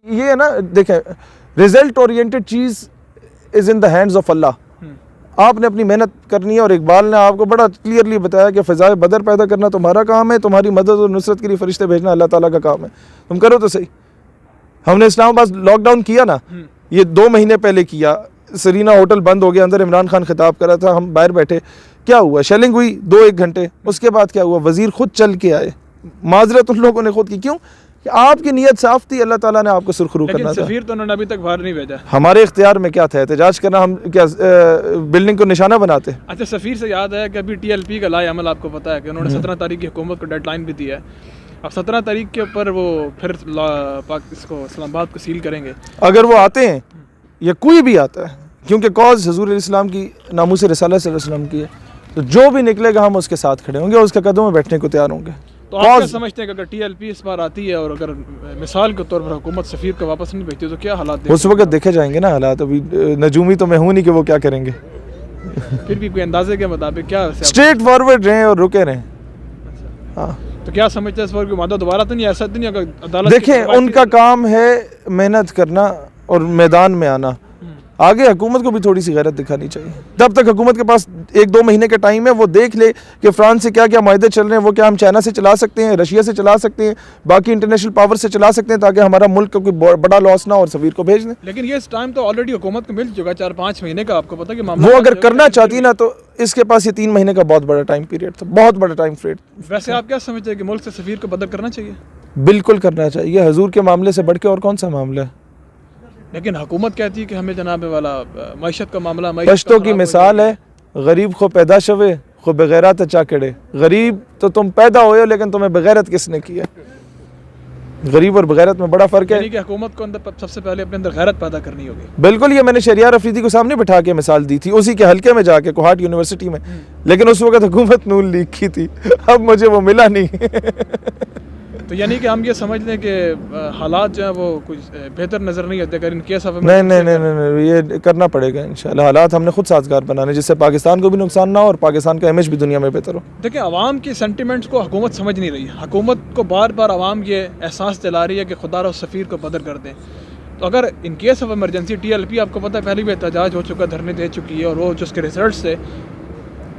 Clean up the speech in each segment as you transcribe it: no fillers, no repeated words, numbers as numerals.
ये है ना, देखें, रिजल्ट ओरिएंटेड चीज़ is in the hands of Allah. आपने अपनी मेहनत करनी है, और इकबाल ने आपको बड़ा क्लियरली बताया कि फ़िज़ाए बदर पैदा करना तुम्हारा काम है, तुम्हारी मदद और नुसरत के लिए फरिश्ते भेजना अल्लाह ताला का काम है, तुम करो तो सही। हमने इस्लामाबाद लॉकडाउन किया ना, ये 2 महीने पहले किया, सरीना होटल बंद हो गया, अंदर इमरान खान खिताब कर रहा था, हम बाहर बैठे, क्या हुआ, शेलिंग हुई 2-1 घंटे, उसके बाद क्या हुआ, वज़ीर खुद चल के आए, माजरत उन लोगों ने खुद की, क्यों कि आपकी नीयत साफ थी, अल्लाह ताला ने आपको सुरखरू करना था। सफीर तो उन्होंने अभी तक बाहर नहीं भेजा। हमारे इख्तियार में क्या था, एहतजाज करना, हम क्या बिल्डिंग को निशाना बनाते। अच्छा, सफीर से याद है कि अभी TLP का लाए अमल आपको पता है कि उन्होंने 17 तारीख की हुकूमत को डेडलाइन भी दी है। अब 17 तारीख के ऊपर वो फिर इसको इस्लामाबाद को सील करेंगे। अगर वो आते हैं या कोई भी आता है, क्योंकि कॉज हजूर इस्लाम की, नामूस रिसालत सल्लल्लाहु अलैहि वसल्लम की है, तो जो भी निकलेगा हम उसके साथ खड़े होंगे, उसके कदम में बैठने को तैयार होंगे। तो आप क्या समझते हैं कि अगर TLP इस बार आती है और अगर मिसाल के तौर पर हुकूमत सफीर को वापस नहीं भेजती तो क्या हालात उस वक्त देखे जाएंगे ना हालात। अभी नजूमी तो मैं हूँ नहीं कि वो क्या करेंगे। फिर भी कोई अंदाजे के मुताबिक क्या स्ट्रेट फॉरवर्ड रहें और रुके रहें। हाँ, तो क्या समझते हैं इस बार मादा दोबारा तो नहीं, ऐसा तो नहीं अगर अदालत देखें, उनका काम है मेहनत करना और मैदान में आना। आगे हुकूमत को भी थोड़ी सी गैरत दिखानी चाहिए। तब तक हुकूमत के पास 1-2 महीने का टाइम है, वो देख ले कि फ्रांस से क्या क्या मायदे चल रहे हैं, वो क्या हम चाइना से चला सकते हैं, रशिया से चला सकते हैं, बाकी इंटरनेशनल पावर से चला सकते हैं, ताकि हमारा मुल्क का कोई बड़ा लॉस ना और सफीर को भेज दें। लेकिन ये इस टाइम तो ऑलरेडी हुकूमत को मिल चुका है 4-5 महीने का, आपको पता है कि मामला वो अगर करना चाहती ना तो इसके पास ये 3 महीने का बहुत बड़ा टाइम पीरियड था, बहुत बड़ा टाइम पीरियड। वैसे आप क्या समझते हैं कि मुल्क से सफीर को बदर करना चाहिए? बिल्कुल करना चाहिए, हजूर के मामले से बढ़ के और कौन सा मामला है। लेकिन हुकूमत कहती है कि हमें जनाब वाला मईशत का मामला, पश्तो की मिसाल है, गरीब को पैदा शवे खो बगैरत चाकड़े। गरीब तो तुम पैदा हो लेकिन तुम्हें बगैरत किसने किया? गरीब और बगैरत में बड़ा फ़र्क है। कि हुकूमत को अंदर सबसे पहले अपने अंदर गैरत पैदा करनी होगी। बिल्कुल, ये मैंने शहरियार अफरीदी को सामने बिठा के मिसाल दी थी, उसी के हल्के में जाके कोहाट यूनिवर्सिटी में, लेकिन उस वक्त हुकूमत नून लीग की थी, अब मुझे वो मिला नहीं। तो यानी कि हम ये समझ लें कि हालात जो है वो कुछ बेहतर नज़र नहीं आते अगर इन केस ऑफ नहीं, ये करना पड़ेगा इंशाल्लाह। हालात हमने खुद साजगार बनाने, जिससे पाकिस्तान को भी नुकसान ना हो और पाकिस्तान का इमेज भी दुनिया में बेहतर हो। देखिए, आवाम की सेंटिमेंट्स को हुकूमत समझ नहीं रही है। हुकूमत को बार बार आवाम ये एहसास दिला रही है कि खुदा और सफ़ीर को बदर कर दें। तो अगर in case of emergency TLP आपको पता है पहले भी एहतजाज हो चुका, धरने दे चुकी है, और वो जो उसके रिजल्ट थे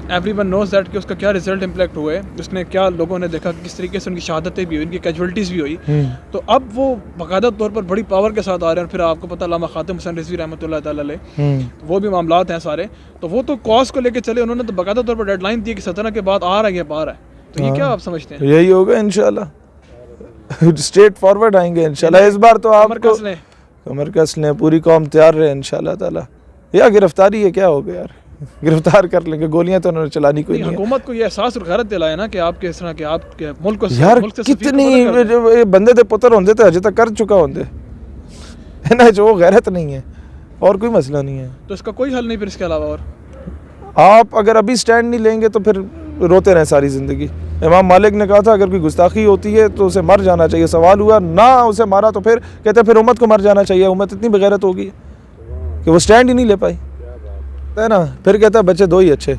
एवरीवन नोज दैट कि उसका क्या रिजल्ट इम्पैक्ट हुए, उसने क्या लोगों ने देखा किस तरीके से उनकी शहादतें भी हुई, उनकी कैजुअलिटीज़ भी हुई। तो अब वो बाकायदा तौर पर बड़ी पावर के साथ आ रहे हैं। फिर आपको पता अल्लामा खातिम हुसैन रिजवी रहमतुल्लाह ताला अलैह, वो भी मामलात हैं सारे। तो वो तो कॉज को लेकर चले, उन्होंने तो बाकायदा तौर पर डेडलाइन दी कि 17 के बाद आ रहा है, ये बाहर है। तो ये क्या आप समझते हैं? यही होगा इंशाल्लाह, स्ट्रेट फॉरवर्ड आएंगे इंशाल्लाह। इस बार तो आपको कमर कस लें, पूरी कौम तैयार रहे इंशाल्लाह ताला। या गिरफ्तारी है, क्या हो गया यार, गिरफ्तार कर लेंगे, गोलियां तो उन्होंने चलानी कोई नहीं। हुकूमत को ये एहसास और गैरत दिलाया ना कि आपके इस तरह के आपके मुल्क को यार कितनी बंदे दे पुत्र होंदे तो अजे तक कर चुका होंदे है ना, जो गैरत नहीं है और कोई मसला नहीं है। तो इसका कोई हल नहीं फिर इसके अलावा? और आप अगर अभी स्टैंड नहीं लेंगे तो फिर रोते रहें सारी ज़िंदगी। इमाम मालिक ने कहा था अगर कोई गुस्ताखी होती है तो उसे मर जाना चाहिए। सवाल हुआ ना उसे मारा तो फिर कहते फिर उम्मत को मर जाना चाहिए। उम्मत इतनी बेगैरत होगी कि वो स्टैंड ही नहीं ले पाई, है ना। फिर कहता है बच्चे 2 ही अच्छे।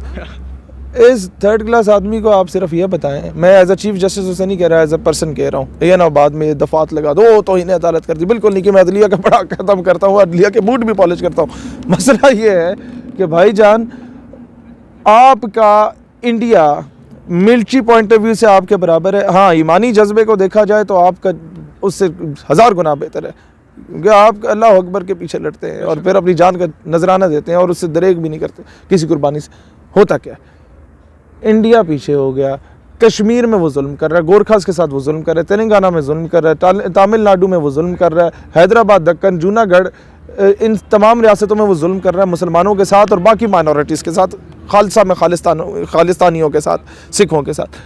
इस 3rd क्लास आदमी को आप सिर्फ ये बताएं, मैं एज अ चीफ जस्टिस उसे नहीं कह रहा, एज अ पर्सन कह रहा हूँ, ये ना बाद में दफात लगा दो तो इन्हें अदालत कर दी। बिल्कुल नहीं कि मैं अदलिया का बड़ा ख़त्म करता हूँ, अदलिया के बूट भी पॉलिश करता हूँ। मसला ये है कि भाईजान आपका India military point of view से आपके बराबर है। हाँ, ईमानी जज्बे को देखा जाए तो आपका उससे 1000 गुना बेहतर है, क्योंकि आप अल्लाह अकबर के पीछे लड़ते हैं और फिर अपनी जान का नजराना देते हैं और उससे दरेक भी नहीं करते किसी कुर्बानी से। होता क्या, इंडिया पीछे हो गया, कश्मीर में वो जुल्म कर रहा है, गोरखास के साथ वो जुल्म कर रहा है, तेलंगाना में जुल्म कर रहा है, तमिलनाडु में वो जुल्म कर रहा है, हैदराबाद, दक्कन, जूनागढ़, इन तमाम रियासतों में वो जुल्म कर रहा है मुसलमानों के साथ और बाकी माइनॉरिटीज़ के साथ, खालसा में खालिस्तानियों के साथ, सिखों के साथ।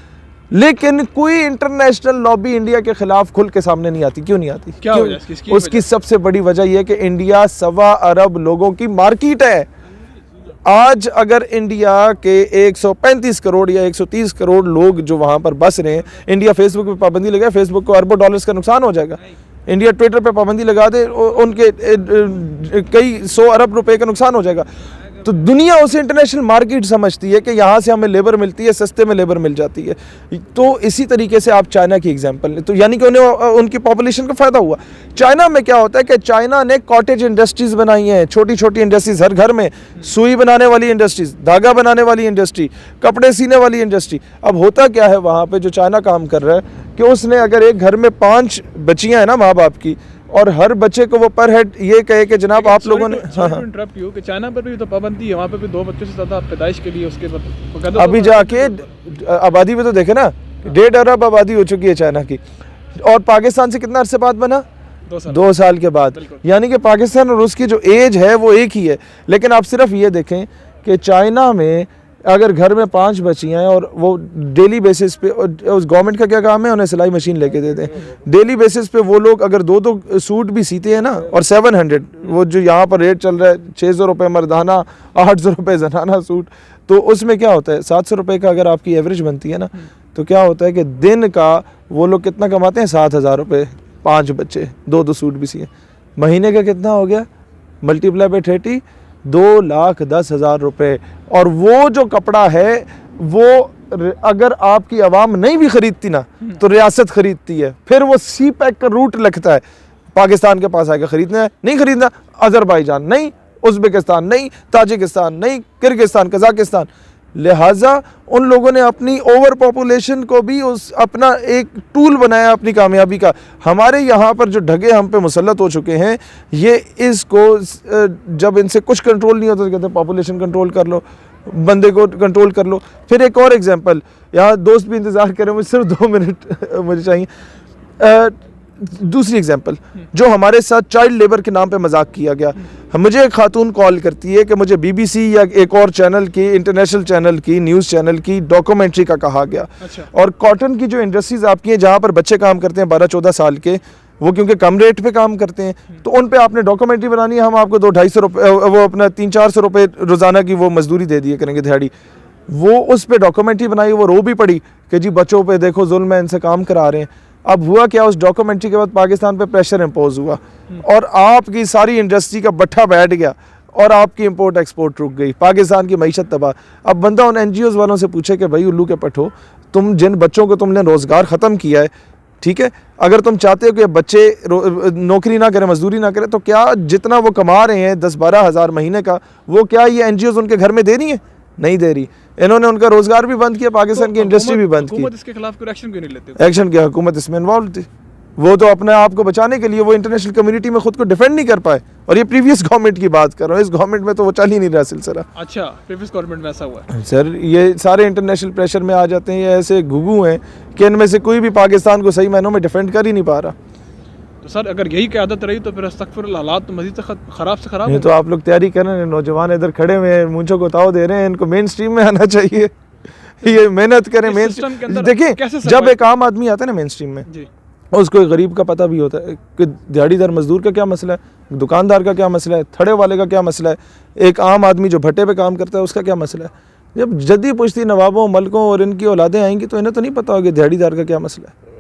लेकिन कोई इंटरनेशनल लॉबी इंडिया के खिलाफ खुल के सामने नहीं आती। क्यों नहीं आती? क्या क्यों? उसकी सबसे बड़ी वजह यह है कि इंडिया 1.25 अरब लोगों की मार्केट है। आज अगर इंडिया के 135 करोड़ या 130 करोड़ लोग जो वहाँ पर बस रहे हैं, इंडिया फेसबुक पे पाबंदी लगाए, फेसबुक को अरबों डॉलर्स का नुकसान हो जाएगा। इंडिया ट्विटर पे पाबंदी लगा दे, उनके कई 100 अरब रुपए का नुकसान हो जाएगा। तो दुनिया उसे इंटरनेशनल मार्केट समझती है कि यहाँ से हमें लेबर मिलती है, सस्ते में लेबर मिल जाती है। तो इसी तरीके से आप चाइना की एग्जांपल लें, तो यानी कि उन्हें उनकी पॉपुलेशन को फ़ायदा हुआ। चाइना में क्या होता है कि चाइना ने कॉटेज इंडस्ट्रीज़ बनाई हैं, छोटी छोटी इंडस्ट्रीज़ हर घर में, सुई बनाने वाली इंडस्ट्रीज़, धागा बनाने वाली इंडस्ट्री, कपड़े सीने वाली इंडस्ट्री। अब होता क्या है वहाँ पर जो चाइना काम कर रहा है कि उसने अगर एक घर में 5 बच्चियाँ हैं ना माँ बाप की, और हर बच्चे को वो पर हेड ये कहे कि जनाब आप लोगों ने इंटरप्ट यू कि चाइना पर भी तो पाबंदी है, वहाँ पे भी 2 बच्चों से ज़्यादा पैदाइश के लिए उसके बाद अभी जाके आबादी में तो देखे ना 1.5 अरब आबादी हो चुकी है चाइना की, और पाकिस्तान से कितना अरसे बाद बना? 2 साल के बाद। यानी कि पाकिस्तान और उसकी जो एज है वो एक ही है। लेकिन आप सिर्फ ये देखें कि चाइना में अगर घर में 5 बच्चियाँ हैं और वो डेली बेसिस पे, उस गवर्नमेंट का क्या काम है, उन्हें सिलाई मशीन लेके दे दें, डेली बेसिस पे वो लोग अगर 2 सूट भी सीते हैं ना, और 700 वो जो यहाँ पर रेट चल रहा है 600 रुपये मर्दाना, 800 रुपये जनाना सूट, तो उसमें क्या होता है 700 रुपये का अगर आपकी एवरेज बनती है ना, तो क्या होता है कि दिन का वो लोग कितना कमाते हैं? 7,000 रुपये, 5 बच्चे, 2 सूट भी सिए, महीने का कितना हो गया? मल्टीप्लाई बाई 30, 2,10,000 रुपये। और वो जो कपड़ा है वो अगर आपकी आवाम नहीं भी खरीदती ना तो रियासत खरीदती है, फिर वो सी पैक का रूट लगता है, पाकिस्तान के पास आएगा। खरीदना है, नहीं खरीदना, अजरबैजान नहीं, उज़्बेकिस्तान नहीं, ताजिकिस्तान नहीं, किर्गिस्तान, कज़ाकिस्तान। लिहाजा उन लोगों ने अपनी ओवर पॉपुलेशन को भी उस अपना एक टूल बनाया अपनी कामयाबी का। हमारे यहाँ पर जो ढगे हम पे मुसल्लत हो चुके हैं, ये इसको जब इनसे कुछ कंट्रोल नहीं होता तो कहते हैं पॉपुलेशन कंट्रोल कर लो, बंदे को कंट्रोल कर लो। फिर एक और एग्जांपल, यहाँ दोस्त भी इंतज़ार करें, मुझे सिर्फ 2 मिनट मुझे चाहिए। दूसरी एग्जांपल, जो हमारे साथ चाइल्ड लेबर के नाम पे मजाक किया गया। मुझे एक खातून कॉल करती है कि मुझे BBC या एक और चैनल की, इंटरनेशनल चैनल की, न्यूज़ चैनल की डॉक्यूमेंट्री का कहा गया। अच्छा। और कॉटन की जो इंडस्ट्रीज़ आपकी हैं जहाँ पर बच्चे काम करते हैं 12-14 साल के, वो क्योंकि कम रेट पे काम करते हैं, तो उन पे आपने डॉक्यूमेंट्री बनानी है, हम आपको 200-250 रुपये, वो अपना 300-400 रुपये रोज़ाना की वो मजदूरी दे दिया करेंगे दिहाड़ी। वो उस पर डॉक्यूमेंट्री बनाई, वो रो भी पड़ी कि जी बच्चों पे देखो जुल्म है, इनसे काम करा रहे हैं। अब हुआ क्या, उस डॉक्यूमेंट्री के बाद पाकिस्तान पे प्रेशर इम्पोज हुआ और आपकी सारी इंडस्ट्री का बट्ठा बैठ गया और आपकी इंपोर्ट एक्सपोर्ट रुक गई, पाकिस्तान की मईशत तबाह। अब बंदा उन NGOs वालों से पूछे कि भाई उल्लू के पठो, तुम जिन बच्चों को तुमने रोज़गार ख़त्म किया है, ठीक है, अगर तुम चाहते हो कि बच्चे नौकरी ना करें, मजदूरी ना करें, तो क्या जितना वो कमा रहे हैं 10-12 हज़ार महीने का, वो क्या ये NGOs उनके घर में दे रही हैं? नहीं दे रही। इन्होंने उनका रोजगार भी बंद किया, पाकिस्तान की इंडस्ट्री भी बंद की। हुकूमत इसके खिलाफ कोई एक्शन क्यों नहीं लेती? एक्शन किया, हुकूमत इसमें इन्वॉल्व थी। वो तो अपने आप को बचाने के लिए वो इंटरनेशनल कम्युनिटी में खुद को डिफेंड नहीं कर पाए। और ये प्रीवियस गवर्नमेंट की बात कर रहा हूँ, इस गवर्नमेंट में तो वो चल ही नहीं रहा सिलसिला। अच्छा, प्रीवियस गवर्नमेंट में ऐसा हुआ है? सर ये सारे इंटरनेशनल प्रेशर में आ जाते हैं, ये ऐसे घुघू हैं कि इनमें से कोई भी पाकिस्तान को सही मायनों में डिफेंड कर ही नहीं पा रहा। तो सर अगर यही क़यादत रही तो फिर अस्तगफिरुल्लाह, हालात तो मज़ीद ख़राब से ख़राब। ये तो आप लोग तैयारी कर रहे हैं, नौजवान इधर खड़े हुए हैं, मूंछों को ताव दे रहे हैं, इनको मेन स्ट्रीम में आना चाहिए। ये मेहनत करें मेन स्ट्रीम। देखिए जब एक आम आदमी आता है ना मेन स्ट्रीम में, उसको एक गरीब का पता भी होता है कि दिहाड़ीदार मजदूर का क्या मसला है, दुकानदार का क्या मसला है, थड़े वाले का क्या मसला है, एक आम आदमी जो भट्टे पे काम करता है उसका क्या मसला है। जब जद्दी पुश्ती नवाबों, मलकों और इनकी औलादें आएंगी तो इन्हें तो नहीं पता होगा दिहाड़ीदार का क्या मसला है।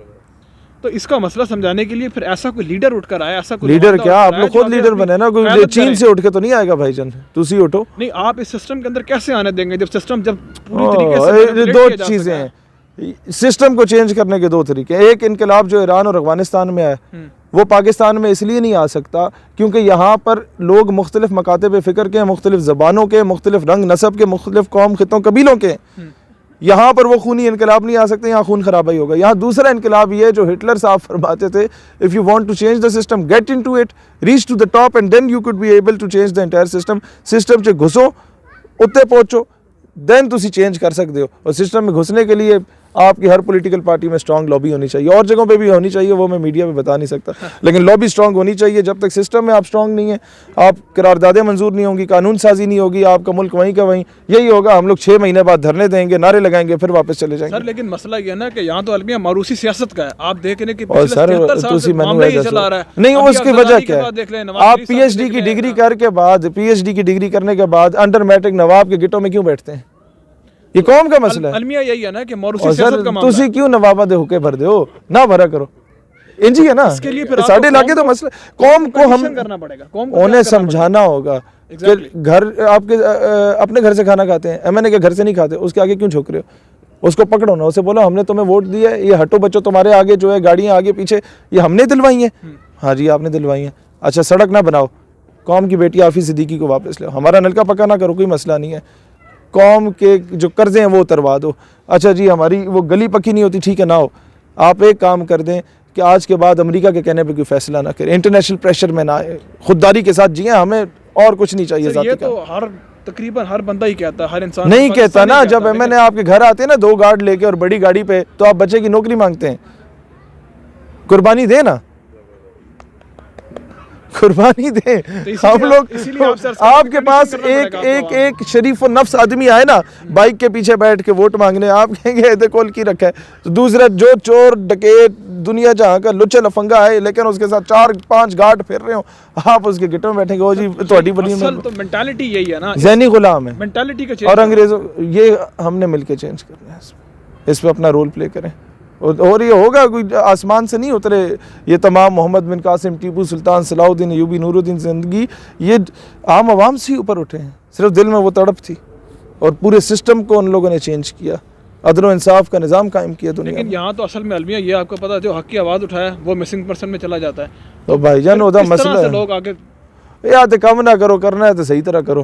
तो इसका मसला समझाने के लिए फिर ऐसा कोई लीडर उठकर आया, ऐसा कोई लीडर क्या, आप लोग खुद लीडर बने ना, कोई चीन से उठ के तो नहीं आएगा भाईजान, तुसी उठो। नहीं, आप इस सिस्टम के अंदर कैसे आने देंगे जब सिस्टम जब पूरी तरीके से 2 चीजें हैं सिस्टम को चेंज करने के, 2 तरीके। एक इनकलाब जो ईरान और अफगानिस्तान में आया, वो पाकिस्तान में इसलिए नहीं आ सकता क्योंकि यहाँ पर लोग मुख्तलिफ मकातब फ़िक्र के, मुख्तलिफ ज़बानों के, मुख्तलिफ रंग नस्ब के, मुख्तलिफ कौम, खितों, कबीलों के। यहाँ पर वो खूनी इनकलाब नहीं आ सकते, यहाँ खून खराबाई होगा। यहाँ दूसरा इनकलाब ये जो हिटलर साहब फरमाते थे, if you want to change the system get into it, reach to the top and then you could be able to change the entire system. System च घुसो, उत्ते पहुँचो, देन तुसी चेंज कर सकते हो। और सिस्टम में घुसने के लिए आपकी हर पॉलिटिकल पार्टी में स्ट्रॉन्ग लॉबी होनी चाहिए, और जगहों पे भी होनी चाहिए, वो मैं मीडिया में बता नहीं सकता, लेकिन लॉबी स्ट्रॉन्ग होनी चाहिए। जब तक सिस्टम में आप स्ट्रॉन्ग नहीं है, आप करारदादें मंजूर नहीं होंगी, कानून साजी नहीं होगी, आपका मुल्क वहीं का वहीं यही होगा। हम लोग 6 महीने बाद धरने देंगे, नारे लगाएंगे, फिर वापस चले जाएंगे। सर लेकिन मसला ये ना कि यहाँ तो अलमिया मारूसी सियासत का है, आप देखने की और सर नहीं, उसकी वजह क्या है? आप PhD की डिग्री करके बाद, PhD की डिग्री करने के बाद अंडर मैट्रिक नवाब के गिटों में क्यों बैठते हैं? ये कौम का मसला है। अलमिया यही है ना कि मौरूसी सियासत का मामला। तुसी क्यों नवाबा दे हुके भर दे हो, ना भरा करो। इंज ही है ना, इसके लिए फिर आपको साढ़े इलाके तो मसला कौम को हम करना पड़ेगा, कौम को उन्हें समझाना होगा कि Exactly. घर आपके अपने घर से खाना खाते हैं, एमएनए के घर से नहीं खाते, उसके आगे क्यों झुक रहे हो? उसको पकड़ो ना, उसे बोलो हमने तुम्हें वोट दिया है, ये हटो बच्चों, तुम्हारे आगे जो है गाड़ियां आगे पीछे ये हमने दिलवाई हैं। हाँ जी आपने दिलवाई हैं। अच्छा सड़क ना बनाओ, कौम की बेटी आफिस सिद्दीकी को वापस लो, हमारा नलका पक्का ना करो, कोई मसला नहीं है, कौम के जो कर्जे हैं वो उतरवा दो। अच्छा जी हमारी वो गली पक्की नहीं होती, ठीक है ना हो, आप एक काम कर दें कि आज के बाद अमेरिका के कहने पे कोई फैसला ना करें, इंटरनेशनल प्रेशर में ना आए, खुददारी के साथ जिए, हमें और कुछ नहीं चाहिए। सर, ये तो तकरीबन हर बंदा ही कहता है, हर इंसान नहीं कहता ना, जब लेकिन एमएनए आपके घर आते हैं ना 2 गार्ड लेके और बड़ी गाड़ी पे, तो आप बच्चे की नौकरी मांगते हैं, कुर्बानी दे ना, कुर्बानी दे। हम लोग आपके पास एक शरीफ और नफ्स आदमी आए ना बाइक के पीछे बैठ के वोट मांगने, आप कहेंगे देखो की रखा है, तो दूसरा जो चोर डकैत दुनिया जहाँ का लुच्चा लफंगा है लेकिन उसके साथ 4-5 गार्ड फिर रहे हो, आप उसके गिटर में बैठेंगे, ओ जी थोड़ी बड़ी तो मेंटालिटी यही है ना, ज़हनी गुलाम है मेंटालिटी का और अंग्रेजों, ये हमने मिलके चेंज करना है, इस पे अपना रोल प्ले करें। और ये होगा, कोई आसमान से नहीं उतरे ये तमाम मोहम्मद बिन कासिम, टीपू सुल्तान, सलाउद्दीन अय्यूबी, नूरुद्दीन ज़िंदगी, ये आम आवाम से ही ऊपर उठे हैं, सिर्फ दिल में वो तड़प थी और पूरे सिस्टम को उन लोगों ने चेंज किया, अदल व इंसाफ का निज़ाम कायम किया दुनिया। लेकिन यहाँ तो असल में अलमिया ये आपको पता है, जो हक की आवाज़ उठाया वो मिसिंग पर्सन में चला जाता है। तो भाईजान उधर किस तरह मसला से है, लोग आगे या तो कम ना करो, करना है तो सही तरह करो।